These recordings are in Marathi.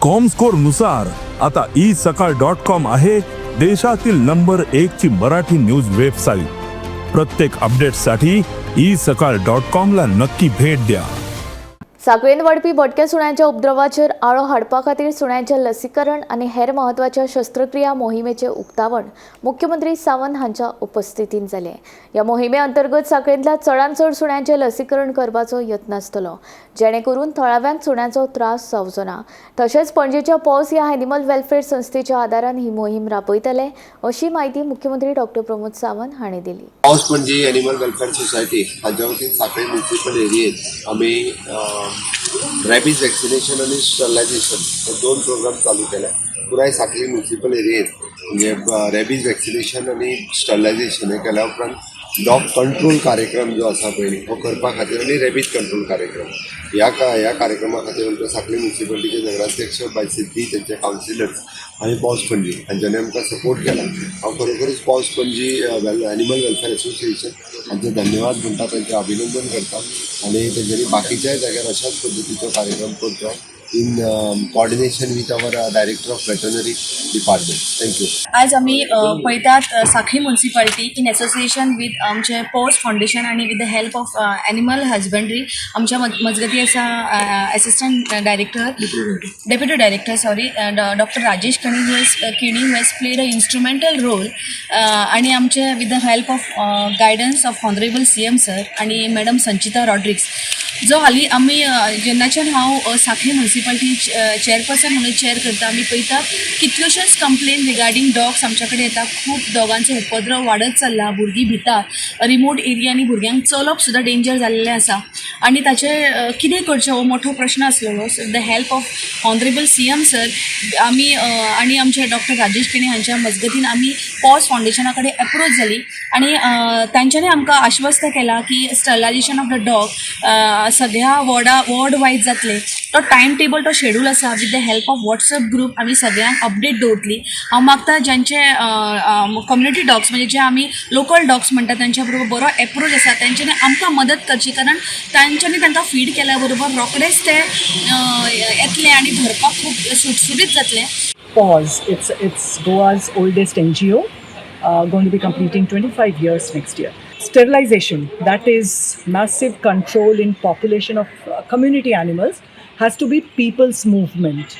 कॉमस्कोर नुसार आता isakal.com आहे देशातील नंबर 1 ची मराठी न्यूज वेबसाईट. प्रत्येक अपडेटसाठी isakal.com ला नक्की भेट द्या. सांकवेन वाडपी बोडक्या सुण्याच्या उपद्रवाचेर आळो हाडपा खातीर सुण्याचें लसीकरण आनी हेर महत्वाच्या शस्त्रक्रिया मोहिमेचें उक्तावण मुख्यमंत्री सावंत हांच्या उपस्थितीन जालें. ह्या मोहिमे अंतर्गत सांकळेंतल्या चडांत चड सुण्याचें लसीकरण करपाचो यत्न आसतलो, जेणे करून थळाव्यांक सुण्याचो त्रास जावचो ना. तशेंच पणजेच्या पॉज ह्या एनिमल वेलफेअर संस्थेच्या आदारान ही मोहीम राबयतले, अशी माहिती मुख्यमंत्री डॉक्टर प्रमोद सावंत हांणी दिली. Pause Panaji animal welfare society हांच्या वतीन सांकळे म्युनिसिपल एरियेत आमी रॅबीज वॅक्सिनेशन आणि स्टरलायझेशन हे 2 प्रोग्राम चालू केले. पुराय सांकळे म्युनिसिपल एरियेत म्हणजे रॅबीज वॅक्सिनेशन आणि स्टरलायझेशन हे केल्या उपरांत डॉग कंट्रोल कार्यक्रम जो आसा पळय तो करपा खातीर आनी रॅबीज कंट्रोल कार्यक्रम ह्या कार्यक्रमा खातीर आमच्या सांकळे म्युनिसिपालिटीचे नगराध्यक्ष बाय सिद्धी त्यांचे कावन्सिलर्स आनी पॉज पणजी हांच्यानी आमकां सपोर्ट केला. हांव खरोखरच pause Panaji animal welfare association हांचे धन्यवाद म्हणटा, तांचें अभिनंदन करता आणि तेंच्यांनी बाकीच्याय जाग्यार अशाच पद्दतीचो कार्यक्रम करचो in coordination with our director of veterinary department. Thank you. आज आम्ही पळयतात Sanquelim municipality in association with आमचे पॉज फाउंडेशन आणि with the help of animal husbandry आमच्या मजगती आसा assistant director deputy director doctor Rajesh Keni who has played a instrumental role आणि आमचे with the help of guidance of honourable CM sir आणि मॅडम संचिता रॉड्रिक्स जो हाली आम्ही जेन्नाच्यान हांव सांखळी म्युनिसिपालिटी चेअरपर्सन म्हणून चेअर करता, आम्ही पळयता कितल्योश्योच कंप्लेन रिगार्डींग डॉग्स आमच्या कडेन येता. खूब डॉगांचो उपद्रव वाडत चल्ला, भुरगीं भिता, रिमोट एरियांनी भुरग्यांक चलप सुद्दां डेंजर जाल्लें आसा आणि ताचे कितें करचें हो मोठो प्रश्न आसलेलो. So the help of honourable CM sir आमी आणि आमचे डॉक्टर राजेश केणी हांच्या मजगतीन आमी पॉज फाउंडेशना कडेन अप्रोच जाली आणि तांच्यांनी आमकां आश्वस्त केला की स्टरलायझेशन ऑफ द डॉग सगळ्या वॉर्ड वायज जातले. तो टायम टेबल तो शेड्यूल आसा with the help of WhatsApp group आमी सगळ्यांक अपडेट दवरतली. हांव मागता ज्यांचे कम्युनिटी डॉग्स म्हणजे जे आमी लोकल डॉग्स म्हणटा तांच्या बरोबर बरो एप्रोच आसा त्यांच्यानी आमकां मदत करची, कारण तांच्यांनी तांकां फीड केल्या बरोबर रोखडेच ते येतले आणि भरपाक खूब सुटसुटीत जातले. Pause. It's Goa's oldest NGO, going to be completing 25 years next year. Sterilization, that is massive control in population of community animals, has to be people's movement.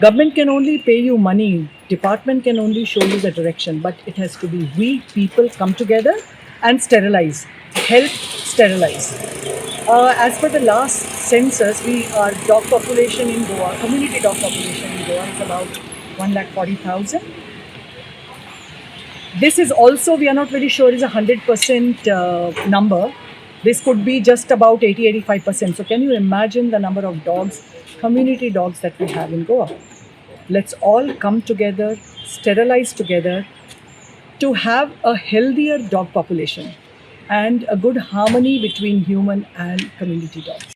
Government can only pay you money, department can only show you the direction, but it has to be we people come together and sterilize, help sterilize. As per the last census, our dog population in Goa, community dog population in Goa is about 140,000. This is also, we are not very sure, is a 100% number. This could be just about 80-85%. So can you imagine the number of dogs, community dogs that we have in Goa? Let's all come together, sterilize together to have a healthier dog population and a good harmony between human and community dogs.